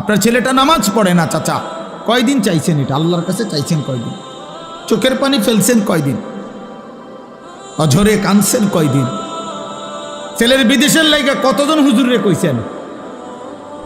আপনার ছেলেটা নামাজ পড়ে না চাচা, কয়দিন চাইছেন এটা? আল্লাহর কাছে চাইছেন কয়দিন? চোখের পানি ফেলছেন কয়দিন? অঝরে কাঁদছেন কয়দিন? ছেলের বিদেশের লাইগা কতজন হুজুরে কইছেন?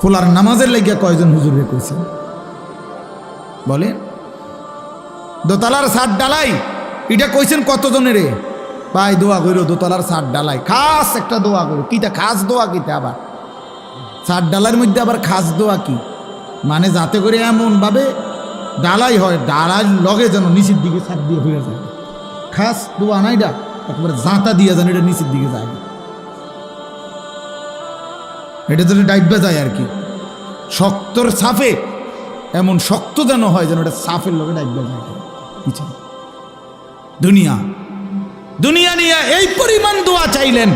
ফুলার নামাজের লাইগা কয়জন হুজুরে কইছেন বলেন? দোতলার ছাদ ডালাই এটা কইছেন কতজনের? ভাই দোয়া করো, দোতলার ছাদ ডালাই খাস একটা দোয়া করো। কিটা খাস দোয়া? কিটা আবার ছাদ ডালার মধ্যে আবার খাস দোয়া কি? মানে যাতে করে এমন ভাবে ডালাই হয়, ডালার লগে যেন নিচের দিকে ছাদ দিয়ে হয়ে যায়। খাস দোয়া না এটা, একেবারে জাঁতা দিয়ে যেন এটা নিচের দিকে যায়, এটা যেন ডাইবা যায় আর কি। শক্তর সাফে এমন শক্ত যেন হয় যেন এটা সাফের লগে ডাইবা যায় পিছনে। দুনিয়া দুনিয়া নিয়ে এই পরিমাণ দোয়া চাইলেন,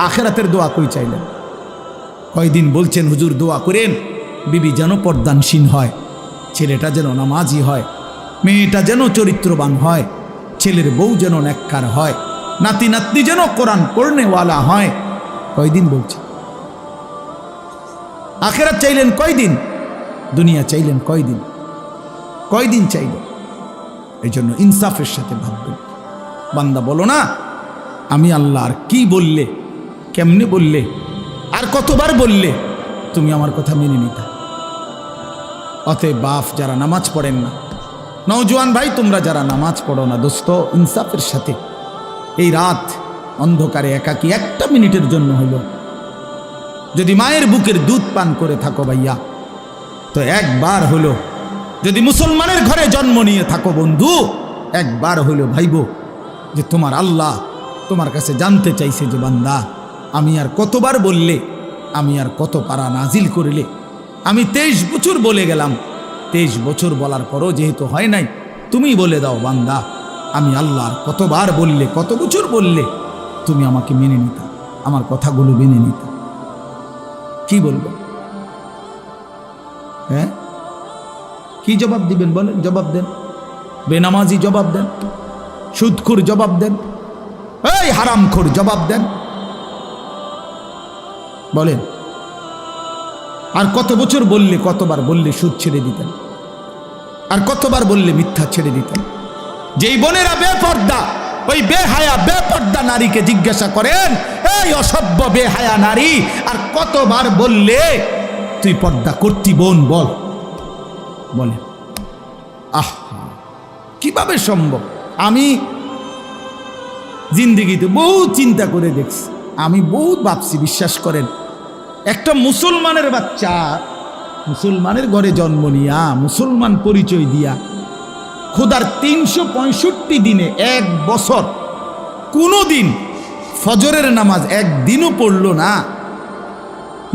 আখেরাতের দোয়া কই চাইলেন? কয়দিন বলছেন হুজুর দোয়া করেন বিবি যেন পর্দানসীন হয়, ছেলেটা যেন নামাজি হয়, মেয়েটা যেন চরিত্রবান হয়, ছেলের বউ যেন নেককার হয়, নাতি নাতনি যেন কোরআন পড়নেওয়ালা হয়। কয়দিন বলছেন? আখেরাত চাইলেন কয়দিন? দুনিয়া চাইলেন কয়দিন? কয়দিন চাইলেন? এই জন্য ইনসাফের সাথে ভাববেন। বান্দা বলো না আমি আল্লাহ আর কি বললে, কেমনে বললে, আর কতবার বললে তুমি আমার কথা মেনে নিতা। অতএব বাপ যারা নামাজ পড়েন না, নওজোয়ান ভাই তোমরা যারা নামাজ পড়ো না, দোস্ত ইনসাফের সাথে এই রাত অন্ধকারে একাকী একটা মিনিটের জন্য হলো যদি মায়ের বুকের দুধ পান করে থাকো ভাইয়া, তো একবার হলো যদি মুসলমানের ঘরে জন্ম নিয়ে থাকো বন্ধু, একবার হলো ভাইবো যে তোমার আল্লাহ তোমার কাছে জানতে চাইছে যে বান্দা আমি আর কতবার বললে, আমি আর কত পারা নাজিল করিলে। আমি 23 বছর বলে গেলাম, 23 বছর বলার পরও যেহেতু হয় নাই, তুমি বলে দাও বান্দা আমি আল্লাহ আর কতবার বললে, কত বছর বললে তুমি আমাকে মেনে নিতা, আমার কথাগুলো মেনে নিতা। কি বলবো? হ্যাঁ কি জবাব দিবেন বলেন? জবাব দেন। বেনামাজি জবাব দেন, সুদখোর জবাব দেন, এই হারামখোর জবাব দেন, বলেন। আর কত বছর বললে, কতবার বললে সুদ ছেড়ে দিতেন, আর কতবার বললে মিথ্যা ছেড়ে দিতেন। যেই বোনেরা বেপর্দা, ওই বেহায়া বেপর্দা নারীকে জিজ্ঞাসা করেন, এই অসভ্য বেহায়া নারী আর কতবার বললে তুই পর্দা করতি বোন, বল বলে। আহা কিভাবে সম্ভব? আমি জিন্দেগিতে বহু চিন্তা করে দেখছি, আমি বহুত ভাবছি, বিশ্বাস করেন। একটা মুসলমানের বাচ্চা মুসলমানের ঘরে জন্ম নিয়া, মুসলমান পরিচয় দিয়া, খোদার 365 দিনে এক বছর কোনো দিন ফজরের নামাজ একদিনও পড়ল না।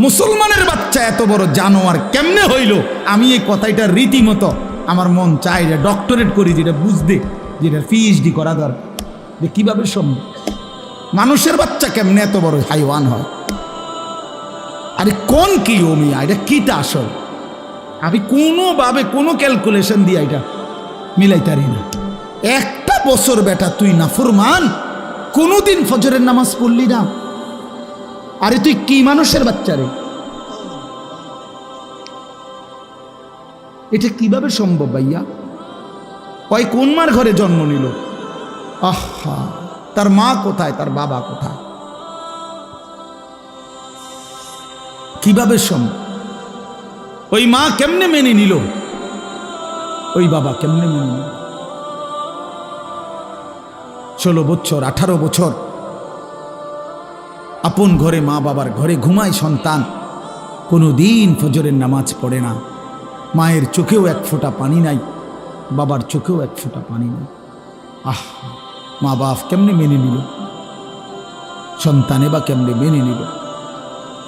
মুসলমানের বাচ্চা এত বড় জানোয়ার কেমনে হইল? আমি এই কথাটা রীতিমতো আমার মন চাই যে ডক্টরেট করি, যেটা বুঝতে, যেটা পিএইচডি করা দরকার, যে কিভাবে সম্ভব মানুষের বাচ্চা কেমনে এত বড় হাইওয়ান হয়। আরে কোন কি ওমিয়া, এটা কিটা আসল? আমি কোনোভাবে কোনো ক্যালকুলেশন দিয়ে এটা মিলাইতারি না। একটা বছর বেটা তুই নাফরমান, কোনোদিন ফজরের নামাজ পড়লি না। আরে তুই কি মানুষের বাচ্চা রে? এটা কিভাবে সম্ভব ভাইয়া? ওই কোন মার ঘরে জন্ম নিল? আহা, তার মা কোথায়, তার বাবা কোথায়? কিভাবে সম্ভব? ওই মা কেমনে মেনে নিল, ওই বাবা কেমনে মেনে নিল? 16 বছর 18 বছর আপন ঘরে, মা বাবার ঘরে ঘুমায় সন্তান, কোনো দিন ফজরের নামাজ পড়ে না। মায়ের চোখেও এক ফোঁটা পানি নাই, বাবার চোখেও এক ফোঁটা পানি নাই। আহা, মা বাপ কেমনে মেনে নিল? সন্তানে বা কেমনে মেনে নিল?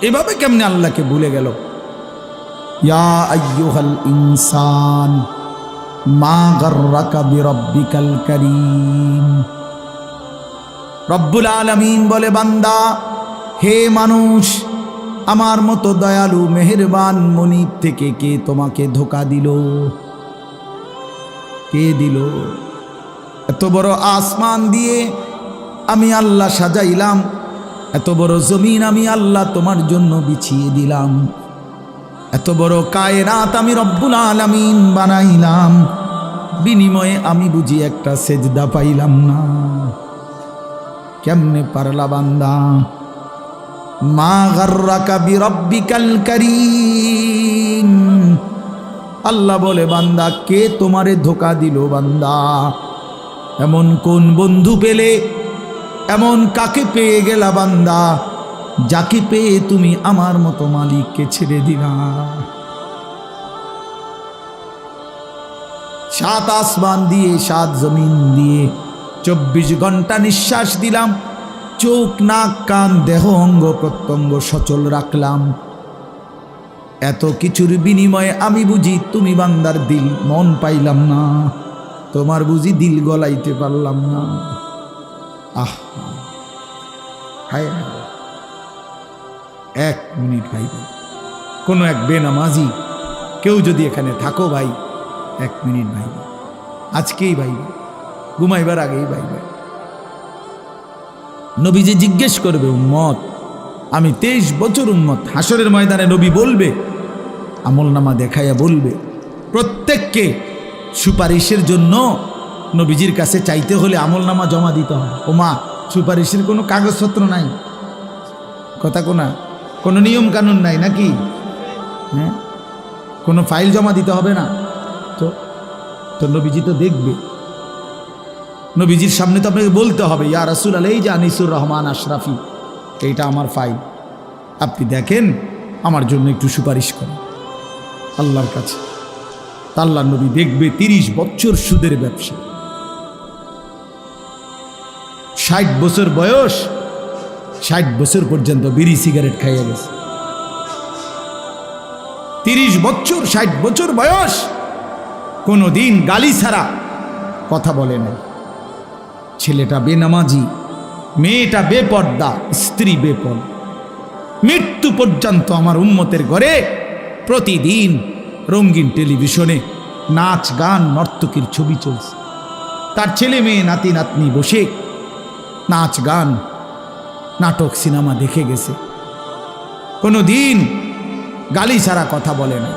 এভাবে কেমনে আল্লাহকে ভুলে গেল? ইয়া আইয়ুহাল ইনসান মা গাররাকা বিরাব্বিকাল কারীম। রব্বুল আলামিন বলে, বান্দা হে মানুষ, আমার মতো দয়ালু মেহেরবান মনিব থেকে কে তোমাকে ধোঁকা দিল? কে দিল? এত বড় আসমান দিয়ে আমি আল্লাহ সাজাইলাম, এত বড় জমিন আমি আল্লাহ তোমার জন্য বিছিয়ে দিলাম, এত বড় কায়নাত আমি রব্বুল আলামিন বানাইলাম, বিনিময়ে আমি বুঝি একটা সেজদা পাইলাম না। কেমনে পারলা বান্দা? মা গাররাকা বিরব্বিকাল কারীম। আল্লাহ বলে, বান্দা কে তোমারে ধোঁকা দিল? বান্দা এমন কোন বন্ধু পেলে, এমন কাকে পেয়ে গেলা বান্দা, যাকে পেয়ে তুমি আমার মতো মালিককে ছেড়ে দিলা? 7 আসমান দিয়ে 7 জমিন দিয়ে 24 ঘন্টা নিঃশ্বাস দিলাম, চোখ নাক কান দেহ অঙ্গ প্রত্যঙ্গ সচল রাখলাম। এত কিছুর বিনিময়ে আমি বুঝি তুমি বান্দার দিল মন পাইলাম না, তোমার বুঝি দিল গলাইতে পারলাম না। আহ হায় হায়, 1 মিনিট ভাই, কোনো এক বেনামাজি কেউ যদি এখানে থাকো ভাই, 1 মিনিট ভাই, আজকেই ভাই, ঘুমাইবার আগেই ভাই, নবীজি জিজ্ঞেস করবে, উম্মত আমি 23 বছর উম্মত, হাসরের ময়দানে নবী বলবে, আমলনামা দেখাইয়া বলবে, প্রত্যেককে সুপারিশের জন্য নবীজির কাছে চাইতে হলে আমলনামা জমা দিতে হবে। ও মা, সুপারিশের কোনো কাগজপত্র নাই, কথা কোনা, কোনো নিয়ম কানুন নাই নাকি? হ্যাঁ, কোনো ফাইল জমা দিতে হবে না তো নবীজি তো দেখবে, নবীজির সামনে তো আপনাকে বলতে হবে, ইয়া রাসূলুল্লাহ, এই যে আনিসুর রহমান আশরাফি, এইটা আমার ফাইল, আপনি দেখেন আমার জন্য একটু সুপারিশ করেন আল্লাহর কাছে। আল্লাহর নবী দেখবে 30 বছর সুদের ব্যবসা, 60 বছর বয়স, 60 বছর পর্যন্ত বিড়ি সিগারেট খাইয়া গেছে। 30 বছর 60 বছর বয়স, কোনোদিন গালি ছাড়া কথা বলে না। ছেলেটা বেনামাজি, মেয়েটা বেপর্দা, স্ত্রী বেপর্দা। মৃত্যু পর্যন্ত আমার উম্মতের ঘরে প্রতিদিন রঙিন টেলিভিশনে নাচ গান নর্তকীর ছবি চলছে। তার ছেলে মেয়ে নাতি নাতনি বসে নাচ গান নাটক সিনেমা দেখে গেছে। কোনো দিন গালি ছাড়া কথা বলে না,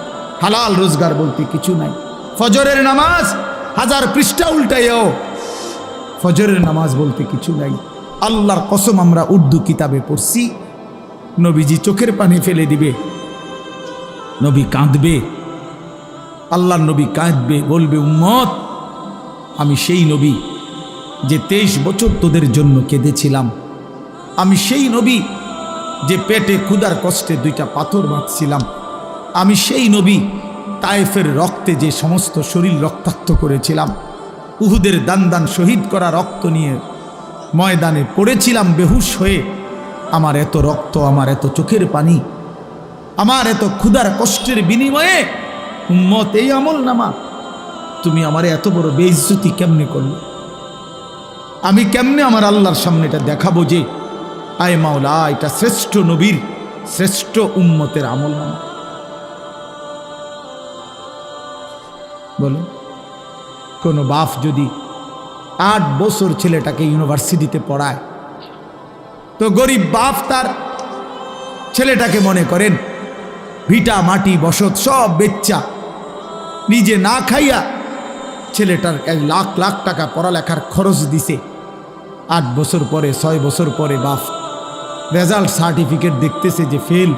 হালাল রোজগার বলতে কিছু নাই। ফজরের নামাজ 1000 পৃষ্ঠা উল্টাইও, ফজরের নামাজ বলতে কিছু নাই। আল্লাহর কসম, আমরা উর্দু কিতাবে পড়ছি, নবীজি চোখের পানি ফেলে দিবে, নবী কাঁদবে, আল্লাহর নবী কাঁদবে, বলবে, উম্মত আমি সেই নবী যে 23 বছর তোদের জন্য কেঁদেছিলাম, আমি সেই নবী যে পেটে ক্ষুধার কষ্টে 2টা পাথর বাঁধছিলাম, আমি সেই নবী তায়েফের রক্তে যে সমস্ত শরীর রক্তাক্ত করেছিলাম, উহুদের দান শহীদ করা রক্ত নিয়ে ময়দানে পড়েছিলাম বেহুশ হয়ে। আমার এত রক্ত, আমার এত চোখের পানি, আমার এত ক্ষুধার কষ্টের বিনিময়ে উম্মত এই আমলনামা, তুমি আমার এত বড় বেইজ্জতি কেমনে করলে? আমি কেমনে আমার আল্লাহর সামনে এটা দেখাবো যে আয় মাওলা, এটা শ্রেষ্ঠ নবীর শ্রেষ্ঠ উম্মতের আমলনামা? বলো, কোনো বাপ যদি 8 বছর ছেলেটাকে ইউনিভার্সিটিতে পড়ায়, তো গরিব বাপ তার ছেলেটাকে মনে করেন ভিটা মাটি বসত সব বেচ্চা, নিজে না খাইয়া ছেলেটার 1 লাখ লাখ টাকা পড়ালেখার খরচ দিছে। 8 বছর পরে 6 বছর পরে বাপ রেজাল্ট সার্টিফিকেট দেখতেছে যে ফেল।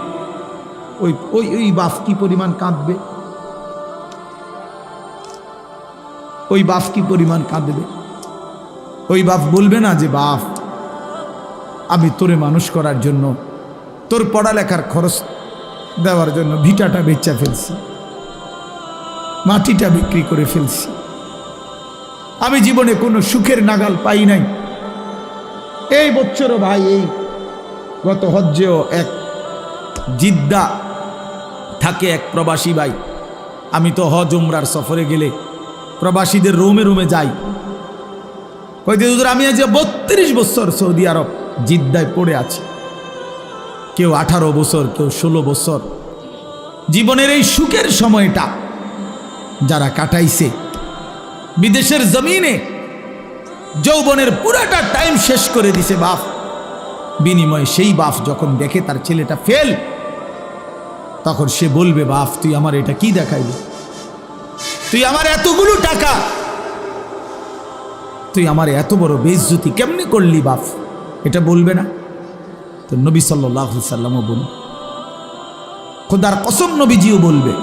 ওই বাপ কি পরিমাণ কাঁদবে? ওই বাপ কি পরিমাণ কাঁদবে? ওই বাপ বলবে না যে বাপ, আমি তোরে মানুষ করার জন্য, তোর পড়ালেখার খরচ দেওয়ার জন্য ভিটাটা বেচা ফেলছি, মাটিটা বিক্রি করে ফেলছি, আমি জীবনে কোনো সুখের নাগাল পাই নাই। এই বছরও ভাই, এই গত হজ্জেও এক জিদ্দা থাকে এক প্রবাসী ভাই, আমি তো হজ উমরার সফরে গেলে প্রবাসীদের রুমে রুমে যাই, কইতে হুজুর আমি আজ 32 বছর সৌদি আরব জিদ্দায় পড়ে আছি, কেউ 18 বছর, কেউ 16 বছর। জীবনের এই সুখের সময়টা যারা কাটাইছে বিদেশের জমিনে, যৌবনের পুরাটা টাইম শেষ করে দিছে বাপ, বিনিময়ে সেই বাপ যখন দেখে তার ছেলেটা ফেল, তখন সে বলবে, বাপ তুই আমার এটা কি দেখাইলি, তুই আমার এতগুলো টাকা, তুই আমার এত বড় বেইজ্জতি কেমনে করলি বাপ, এটা বলবে না? তো নবী সাল্লাল্লাহু আলাইহি সাল্লামও বলবে, খোদার কসম নবীজিও বলবে,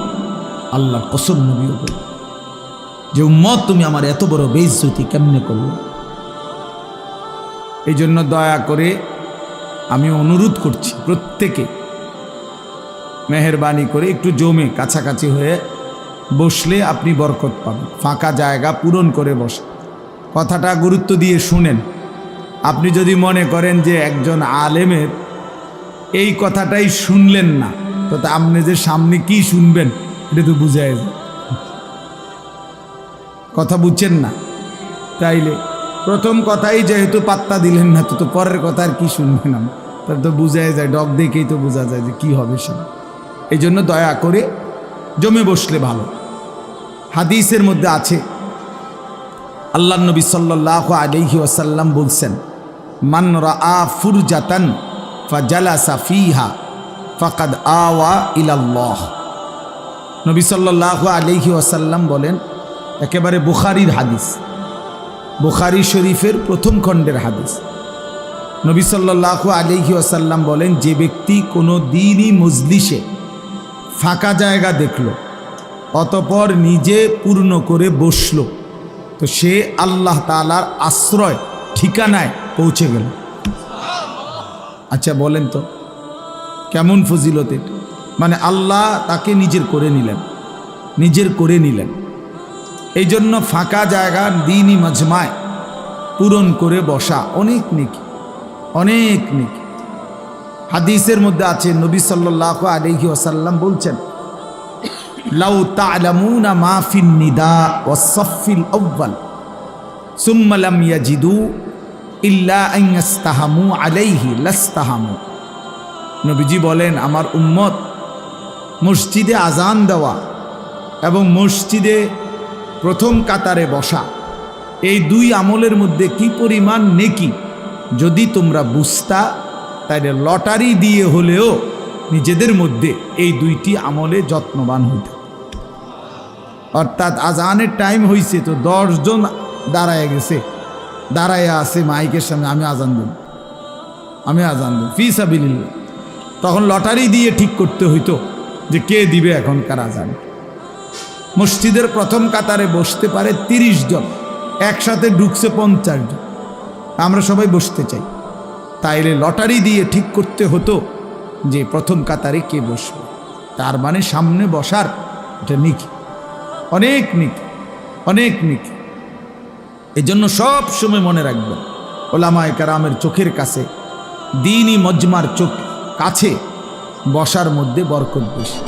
আল্লাহর কসম নবীও বলবে যে উম্মত তুমি আমার এত বড় বেইজ্জতি কেমনে করলে। এই জন্য দয়া করে আমি অনুরোধ করছি প্রত্যেকে মেহেরবানি করে একটু জমে কাছাকাছি হয়ে বসলে আপনি বরকত পাবেন। ফাঁকা জায়গা পূরণ করে বসে কথাটা গুরুত্ব দিয়ে শুনেন। আপনি যদি মনে করেন যে একজন আলেমের এই কথাটাই শুনলেন না, তো তা আপনি যে সামনে কি শুনবেন এটা তো বুঝাই যায়, কথা বুঝছেন না। তাইলে প্রথম কথাই যেহেতু পাত্তা দিলেন না, তো পরের কথা আর কি শুনবেন, তার তো বুঝাই যায়, ডগ দেখেই তো বোঝা যায় যে কি হবে সব। এই জন্য দয়া করে জমে বসলে ভালো। হাদিসের মধ্যে আছে আল্লাহ নবী সাল্লাল্লাহু আলাইহি ওয়াসাল্লাম বলছেন, মান রাআ ফুরজাতান ফাজালাসা ফিহা ফাকাদ আওয়া ইলাল্লাহ। নবী সাল্লাল্লাহু আলাইহি ওয়াসাল্লাম বলেন, একেবারে বুখারীর হাদিস, বুখারী শরীফের প্রথম খণ্ডের হাদিস। নবী সাল্লাল্লাহু আলাইহি ওয়াসাল্লাম বলেন, যে ব্যক্তি কোনো দিনই মজলিসে ফাঁকা জায়গা দেখলো অতঃপর নিজে পূর্ণ করে বসলো, তো সে আল্লাহ তাআলার আশ্রয় ঠিকানায় পৌঁছে গেল। আচ্ছা বলেন তো কেমন ফজিলত এটা? মানে আল্লাহ তাকে নিজের করে নিলেন, নিজের করে নিলেন। এই জন্য ফাঁকা জায়গা দ্বীনি মাজমায় পূরণ করে বসা অনেক নেকি, অনেক নেকি। হাদিসের মধ্যে আছে নবী সাল্লাল্লাহু আলাইহি ওয়াসাল্লাম বলছেন, লাউ তা'লামুনা মা ফিন নিদা ওয়াস সাফফিল আউয়াল সুম্মা লাম ইয়াজিদু ইল্লা আন ইস্তাহামু আলাইহি লাস্তাহামু। নবীজি বলেন, আমার উম্মত মসজিদে আজান দেওয়া এবং মসজিদে প্রথম কাতারে বসা, এই দুই আমলের মধ্যে কি পরিমাণ নেকি যদি তোমরা বুঝতা, তাইলে লটারি দিয়ে হলেও নিজেদের মধ্যে এই দুইটি আমলে যত্নবান হইত। অর্থাৎ আজানের টাইম হয়েছে, তো 10 জন দাঁড়ায় গেছে, দাঁড়ায় আছে মাইকের সামনে, আমি আজান দেব, আমি আজান দেব ফি সাবিলিল্লাহ। তখন লটারি দিয়ে ঠিক করতে হইতো যে কে দিবে এখনকার আজান। মসজিদের প্রথম কাতারে বসতে পারে 30 জন, একসাথে ঢুকছে 50 জন, আমরা সবাই বসতে চাই, তাইলে লটারি দিয়ে ঠিক করতে হতো যে প্রথম কাতারে কে বসবে। তার মানে সামনে বসার এটা নিকি, অনেক নিকি, অনেক নিকি। এই জন্য সব সময় মনে রাখবেন, ওলামায়ে কেরামের চোখের কাছে, দ্বীনি মজমার চোখ কাছে বসার মধ্যে বরকত বেশি।